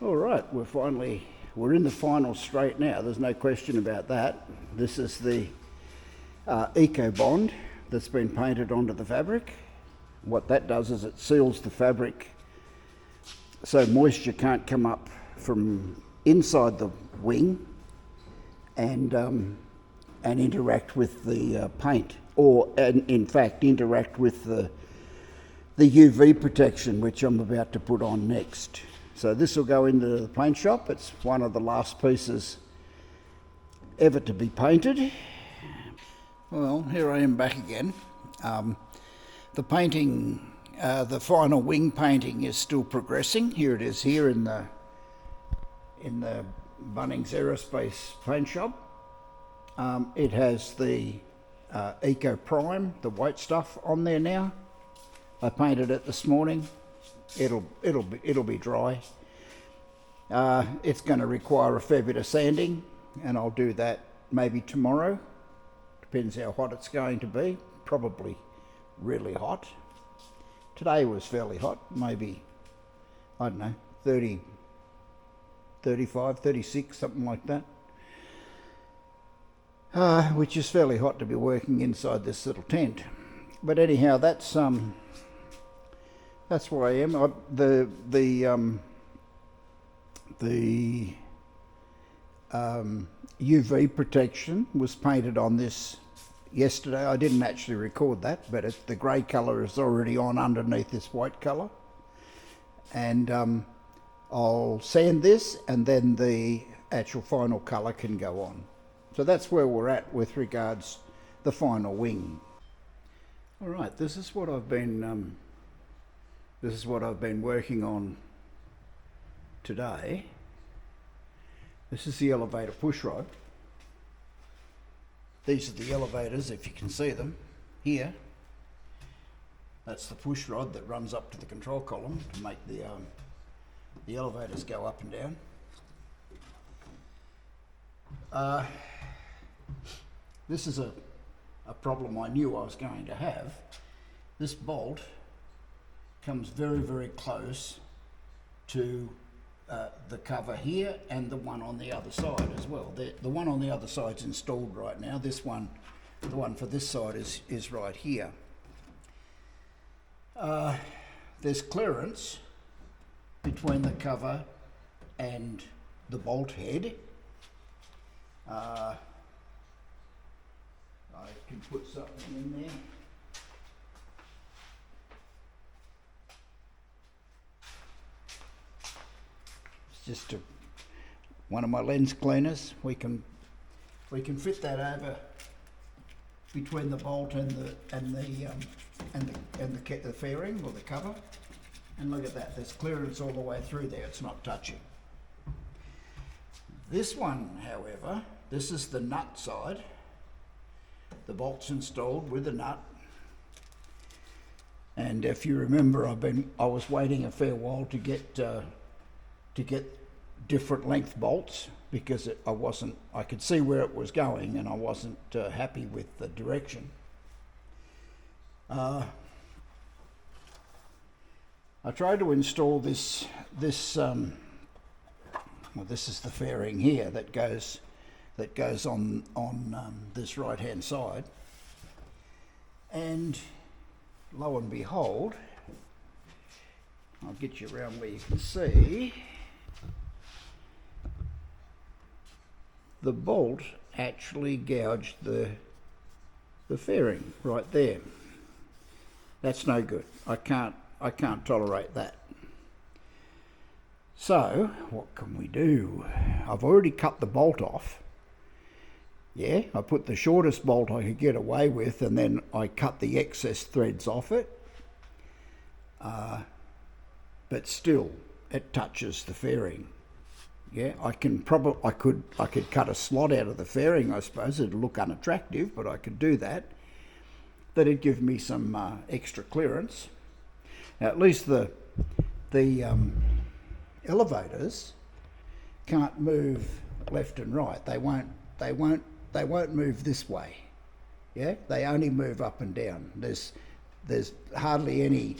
All right, we're in the final straight now. There's no question about that. This is the Eco Bond that's been painted onto the fabric. What that does is it seals the fabric so moisture can't come up from inside the wing and interact with the paint, and in fact interact with the UV protection, which I'm about to put on next. So this will go into the paint shop. It's one of the last pieces ever to be painted. Well, here I am back again. The painting, the final wing painting is still progressing. Here it is here in the Bunnings Aerospace paint shop. It has the Eco Prime, the white stuff, on there now. I painted it this morning. It'll be dry. It's going to require a fair bit of sanding, and I'll do that maybe tomorrow. Depends how hot it's going to be. Probably really hot. Today was fairly hot, maybe, I don't know, 30, 35, 36, something like that. Which is fairly hot to be working inside this little tent. But anyhow, that's where I am. The UV protection was painted on this yesterday. I didn't actually record that, but the grey colour is already on underneath this white colour. And I'll sand this, and then the actual final colour can go on. So that's where we're at with regards the final wing. All right, this is what I've been working on today. This is the elevator push rod. These are the elevators, if you can see them here. That's the push rod that runs up to the control column to make the elevators go up and down. This is a problem I knew I was going to have. This bolt comes very, very close to the cover here and the one on the other side as well. The one on the other side's installed right now. This one, the one for this side is right here. There's clearance between the cover and the bolt head. I can put something in there. Just one of my lens cleaners. We can fit that over between the bolt and the fairing or the cover, and look at that. There's clearance all the way through there. It's not touching. This one, however, this is the nut side. The bolt's installed with a nut, and if you remember, I was waiting a fair while to get different length bolts because I could see where it was going and I wasn't happy with the direction. I tried to install this well, this is the fairing here that goes on this right hand side, and lo and behold, I'll get you around where you can see. The bolt actually gouged the fairing right there. That's no good. I can't tolerate that. So what can we do? I've already cut the bolt off. Yeah, I put the shortest bolt I could get away with, and then I cut the excess threads off it. But still, it touches the fairing. Yeah, I could cut a slot out of the fairing, I suppose. It'd look unattractive, but I could do that. That'd give me some extra clearance. Now, at least the elevators can't move left and right. They won't move this way. Yeah, they only move up and down. There's hardly any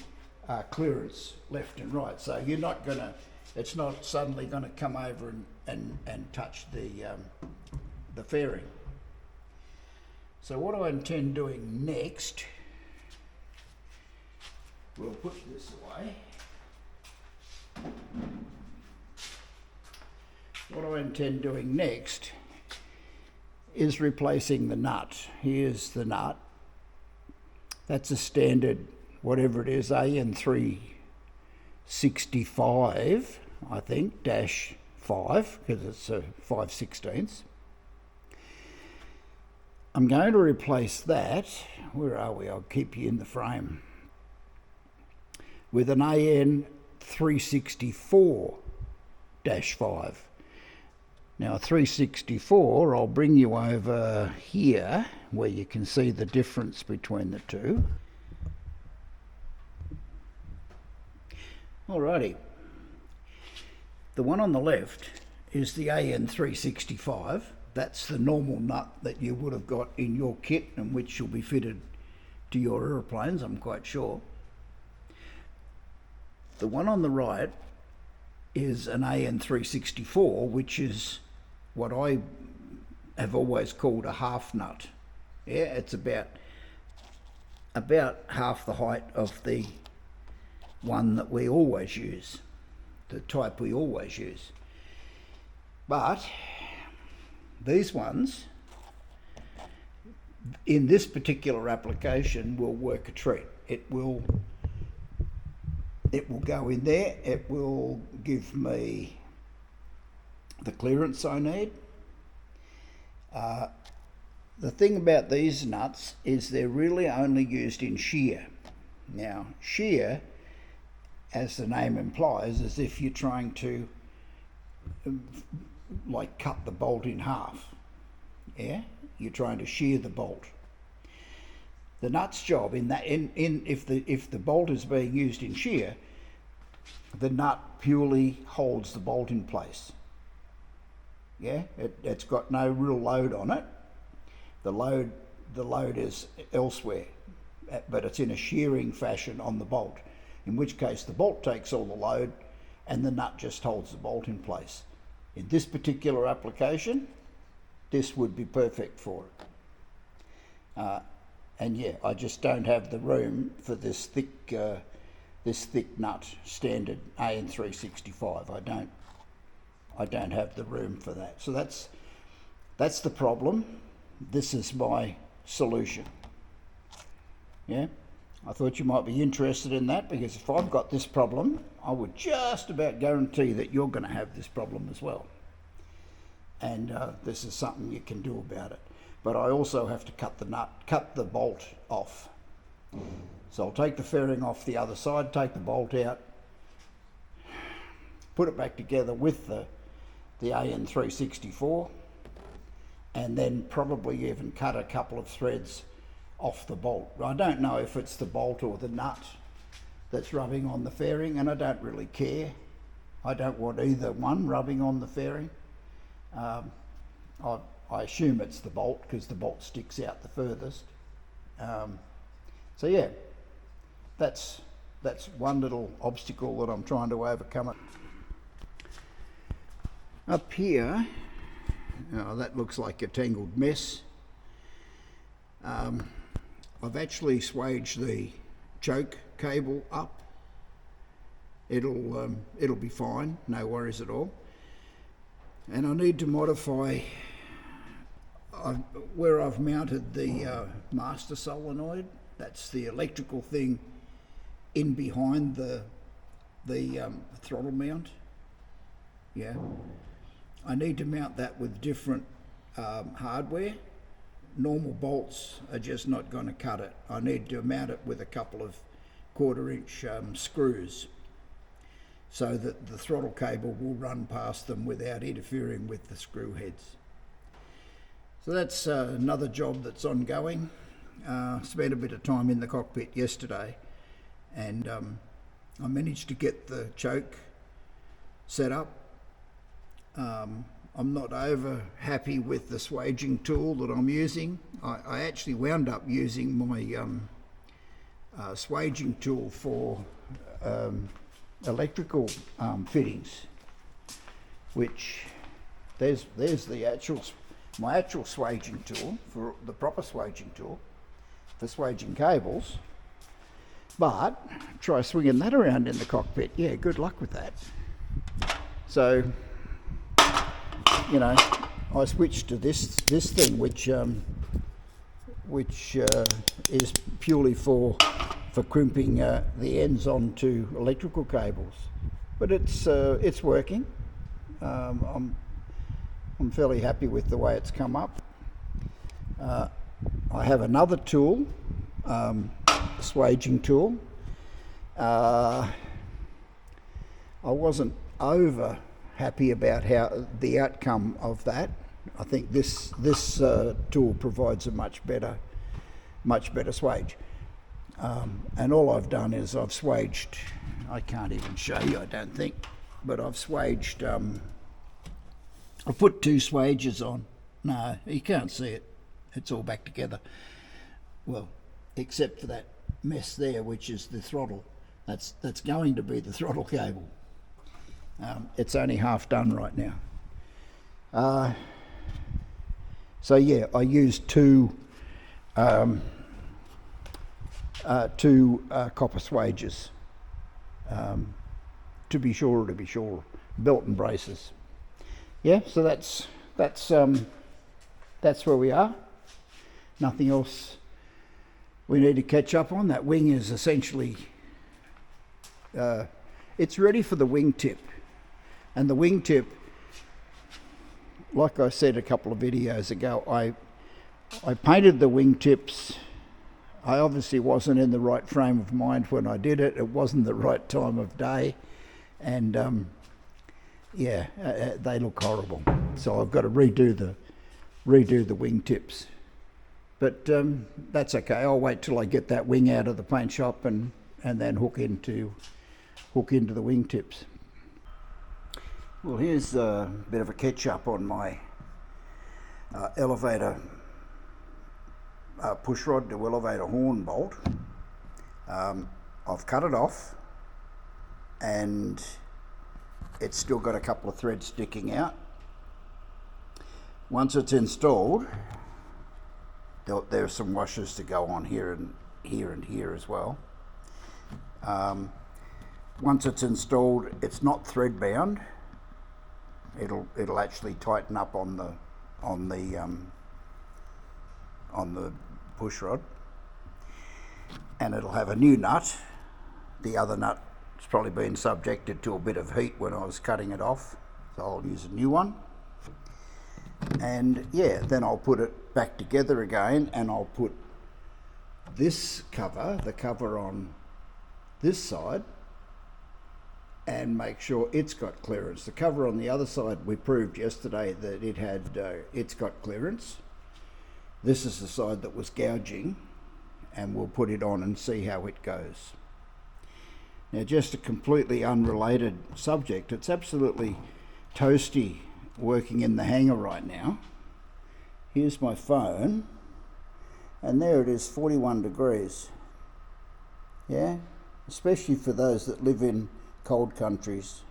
clearance left and right. So you're not gonna it's not suddenly going to come over and touch the fairing. So what I intend doing next, we'll put this away. What I intend doing next is replacing the nut. Here's the nut. That's a standard, whatever it is, AN365, I think, -5, because it's a 5/16. I'm going to replace that, where are we? I'll keep you in the frame, with an AN364-5. Now 364, I'll bring you over here where you can see the difference between the two. Alrighty, the one on the left is the AN365. That's the normal nut that you would have got in your kit and which will be fitted to your aeroplanes, I'm quite sure. The one on the right is an AN364, which is what I have always called a half nut. Yeah, it's about half the height of the one that we always use, the type we always use. But these ones, in this particular application, will work a treat. It will go in there, it will give me the clearance I need. The thing about these nuts is they're really only used in shear. Now, shear, as the name implies, is if you're trying to like cut the bolt in half. Yeah, you're trying to shear the bolt. The nut's job in that, if the bolt is being used in shear, the nut purely holds the bolt in place. Yeah, it's got no real load on it. The load is elsewhere, but it's in a shearing fashion on the bolt, in which case the bolt takes all the load and the nut just holds the bolt in place. In this particular application, this would be perfect for it. And yeah, I just don't have the room for this thick nut, standard AN365. I don't have the room for that. So that's the problem. This is my solution. Yeah, I thought you might be interested in that, because if I've got this problem, I would just about guarantee that you're going to have this problem as well. And this is something you can do about it. But I also have to cut the bolt off. So I'll take the fairing off the other side, take the bolt out, put it back together with the AN364, and then probably even cut a couple of threads off the bolt. I don't know if it's the bolt or the nut that's rubbing on the fairing, and I don't really care. I don't want either one rubbing on the fairing. I assume it's the bolt, because the bolt sticks out the furthest. So yeah, that's one little obstacle that I'm trying to overcome. Up here, that looks like a tangled mess. I've actually swaged the choke cable up. It'll be fine, no worries at all. And I need to modify where I've mounted the master solenoid. That's the electrical thing in behind the throttle mount. Yeah, I need to mount that with different hardware. Normal bolts are just not going to cut it. I need to mount it with a couple of 1/4-inch screws, so that the throttle cable will run past them without interfering with the screw heads. So that's another job that's ongoing. Spent a bit of time in the cockpit yesterday, and I managed to get the choke set up. I'm not over happy with the swaging tool that I'm using. I actually wound up using my swaging tool for electrical fittings, which there's my actual swaging tool, for the proper swaging tool for swaging cables. But try swinging that around in the cockpit. Yeah, good luck with that. So, you know, I switched to this thing, which is purely for crimping the ends onto electrical cables. But it's working. I'm fairly happy with the way it's come up. I have another tool, swaging tool. I wasn't over happy about how the outcome of that. I think this tool provides a much better swage. And all I've done is I've swaged. I can't even show you, I don't think, but I've swaged. I've put 2 swages on. No, you can't see it. It's all back together. Well, except for that mess there, which is the throttle. That's going to be the throttle cable. It's only half done right now. So yeah, I used two copper swages to be sure, belt and braces. Yeah, so that's where we are. Nothing else we need to catch up on. That wing is essentially it's ready for the wingtip, and the wingtip, like I said a couple of videos ago, I painted the wingtips. I obviously wasn't in the right frame of mind when I did it. It wasn't the right time of day, and they look horrible. So I've got to redo the wingtips. But that's okay. I'll wait till I get that wing out of the paint shop and then hook into the wingtips. Well, here's a bit of a catch up on my elevator push rod to elevator horn bolt. I've cut it off, and it's still got a couple of threads sticking out. Once it's installed, there are some washers to go on here and here as well. Once it's installed, it's not thread bound. It'll actually tighten up on the push rod, and it'll have a new nut. The other nut has probably been subjected to a bit of heat when I was cutting it off, so I'll use a new one. And yeah, then I'll put it back together again, and I'll put this cover, the cover on this side, and make sure it's got clearance. The cover on the other side, we proved yesterday that it had, it's got clearance. This is the side that was gouging, and we'll put it on and see how it goes. Now, just a completely unrelated subject, it's absolutely toasty working in the hangar right now. Here's my phone, and there it is, 41 degrees. Yeah, especially for those that live in cold countries.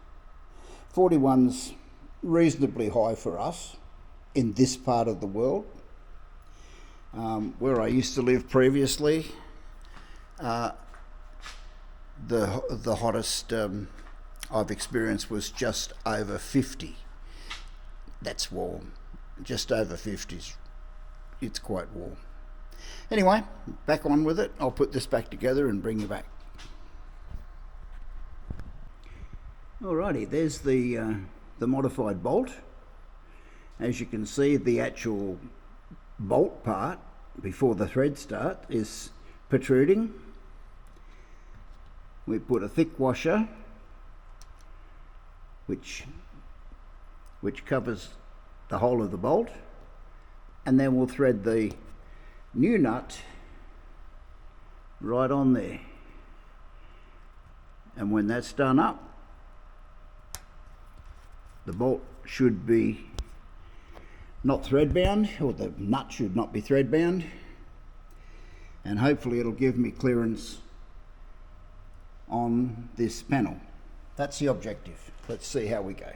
41's reasonably high for us in this part of the world. Where I used to live previously, the hottest I've experienced was just over 50. That's warm. Just over 50s. It's quite warm. Anyway, back on with it. I'll put this back together and bring you back. Alrighty, there's the modified bolt. As you can see, the actual bolt part before the thread start is protruding. We put a thick washer which covers the whole of the bolt, and then we'll thread the new nut right on there, and when that's done up, the bolt should be not thread bound, or the nut should not be thread bound, and hopefully it'll give me clearance on this panel. That's the objective. Let's see how we go.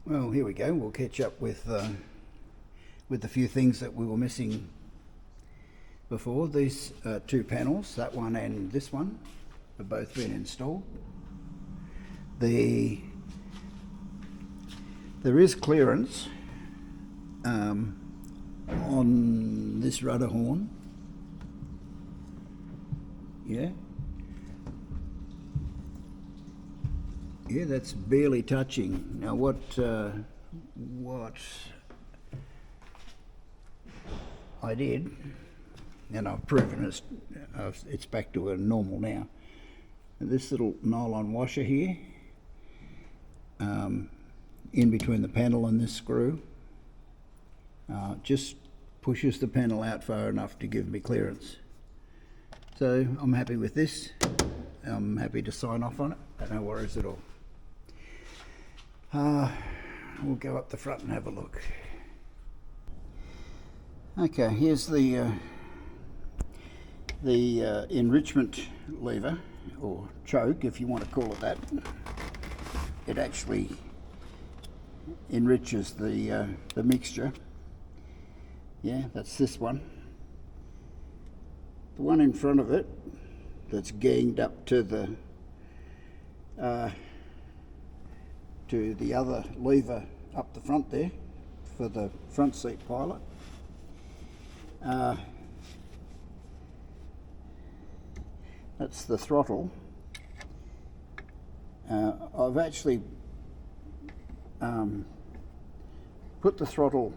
Well, here we go. We'll catch up with the few things that we were missing before. These two panels, that one and this one, have both been installed. There is clearance on this rudder horn. Yeah, that's barely touching. Now what I did, and I've proven it's back to a normal now. This little nylon washer here, in between the panel and this screw, just pushes the panel out far enough to give me clearance. So I'm happy with this. I'm happy to sign off on it. No worries at all. We'll go up the front and have a look. Okay, here's the enrichment lever, or choke if you want to call it that. It actually enriches the mixture. Yeah, that's this one. The one in front of it that's ganged up to the other lever up the front there for the front seat pilot. That's the throttle. I've actually put the throttle,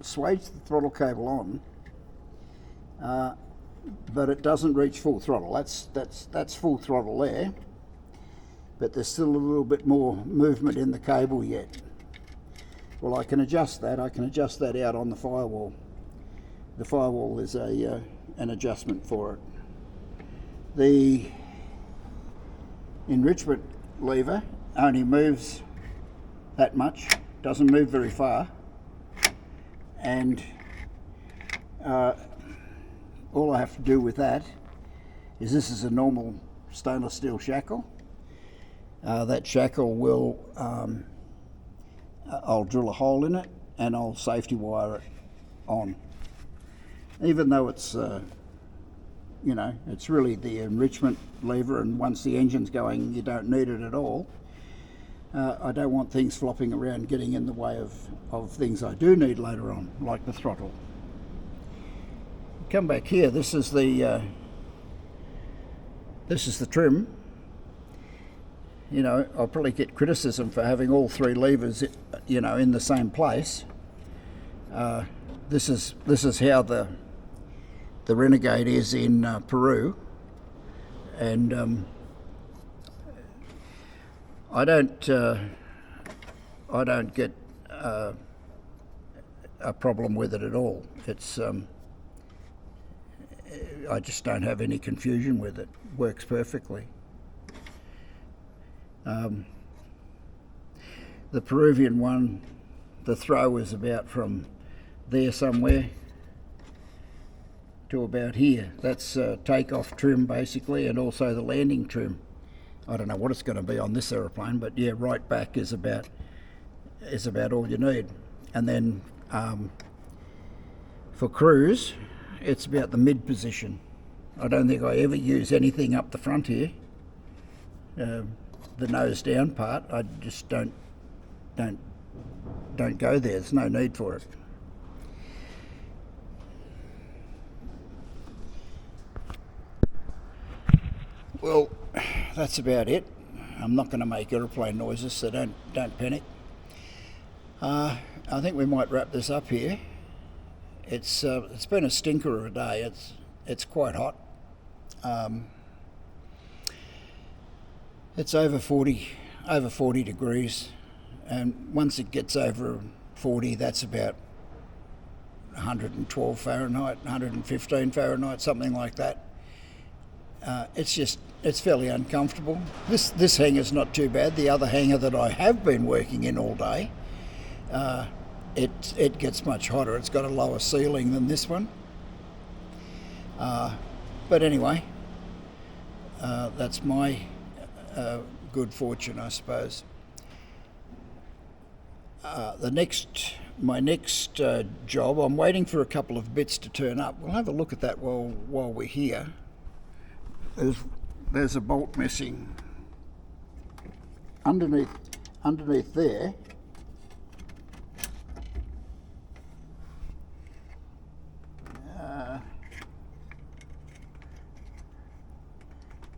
swaged the throttle cable on, but it doesn't reach full throttle. That's full throttle there, but there's still a little bit more movement in the cable yet. Well, I can adjust that. I can adjust that out on the firewall. The firewall is an adjustment for it. The enrichment lever only moves that much, doesn't move very far, and all I have to do with that is, this is a normal stainless steel shackle. That shackle will, I'll drill a hole in it and I'll safety wire it on. Even though it's, it's really the enrichment lever, and once the engine's going you don't need it at all. I don't want things flopping around getting in the way of things I do need later on, like the throttle. Come back here, this is the trim. I'll probably get criticism for having all three levers, in the same place. This is how the Renegade is in Peru, and I don't get a problem with it at all. It's I just don't have any confusion with it. Works perfectly. The Peruvian one, the throw is about from there somewhere to about here. That's takeoff trim basically, and also the landing trim. I don't know what it's going to be on this aeroplane, but yeah, right back is about all you need. And then for cruise, it's about the mid position. I don't think I ever use anything up the front here. The nose down part, I just don't go there. There's no need for it. Well, that's about it. I'm not going to make aeroplane noises, so don't panic. I think we might wrap this up here. It's been a stinker of a day. It's quite hot. It's over 40 degrees, and once it gets over 40, that's about 112 Fahrenheit, 115 Fahrenheit, something like that. It's fairly uncomfortable. This hangar's not too bad. The other hangar that I have been working in all day, it gets much hotter. It's got a lower ceiling than this one. But anyway, that's my good fortune, I suppose. My next job, I'm waiting for a couple of bits to turn up. We'll have a look at that while we're here. There's a bolt missing underneath there.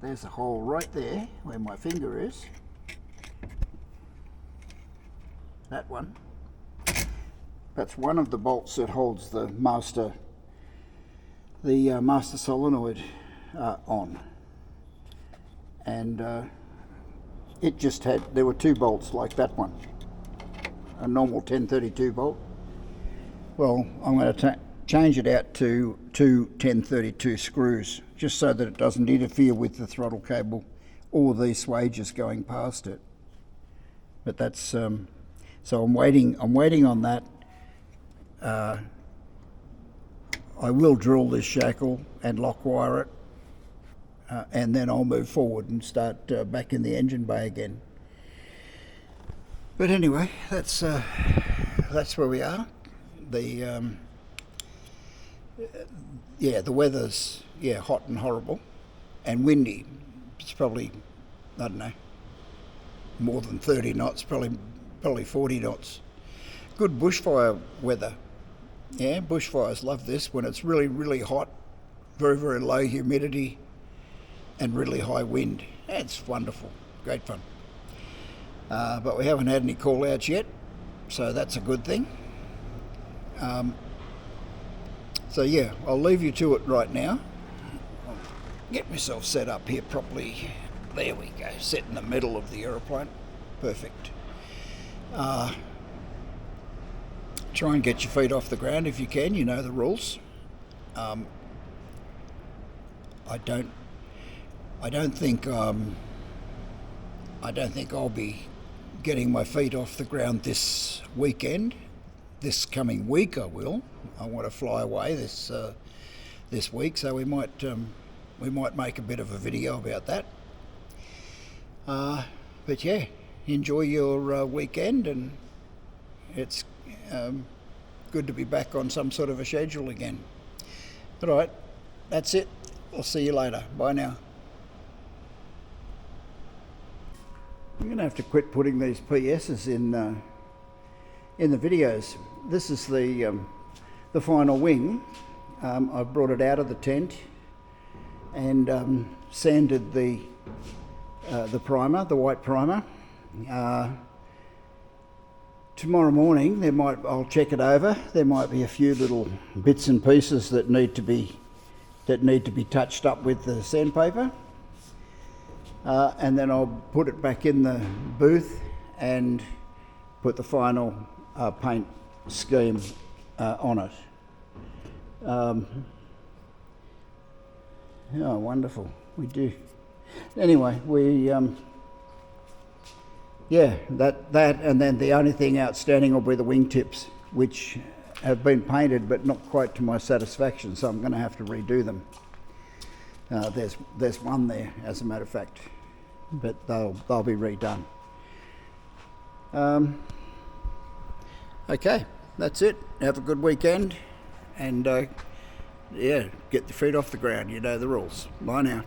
There's a hole right there where my finger is. That one. That's one of the bolts that holds the master solenoid on. And there were 2 bolts like that one. A normal 1032 bolt. Well, I'm going to change it out to 2 1032 screws, just so that it doesn't interfere with the throttle cable or these swages going past it. But that's so I'm waiting on that. I will drill this shackle and lock wire it, and then I'll move forward and start back in the engine bay again. But anyway, that's where we are. The weather's hot and horrible and windy. It's probably, I don't know, more than 30 knots, probably 40 knots. Good bushfire weather. Yeah, bushfires love this when it's really, really hot, very, very low humidity and really high wind. It's wonderful, great fun. But we haven't had any call outs yet, so that's a good thing. So yeah, I'll leave you to it right now. I'll get myself set up here properly. There we go, set in the middle of the aeroplane. Perfect. Try and get your feet off the ground if you can. You know the rules. I don't think I'll be getting my feet off the ground this weekend. This coming week I will. I want to fly away this week, so we might make a bit of a video about that. But yeah, enjoy your weekend, and it's good to be back on some sort of a schedule again. All right, that's it. I'll see you later. Bye now. I'm going to have to quit putting these PSs in the videos. This is the final wing. I've brought it out of the tent and sanded the primer, the white primer. Tomorrow morning I'll check it over. There might be a few little bits and pieces that need to be touched up with the sandpaper, and then I'll put it back in the booth and put the final paint scheme on it. Oh, wonderful. We do. Anyway, that and then the only thing outstanding will be the wingtips, which have been painted but not quite to my satisfaction, so I'm going to have to redo them. There's one there, as a matter of fact, but they'll be redone. Okay, that's it. Have a good weekend, and get your feet off the ground. You know the rules. Bye now.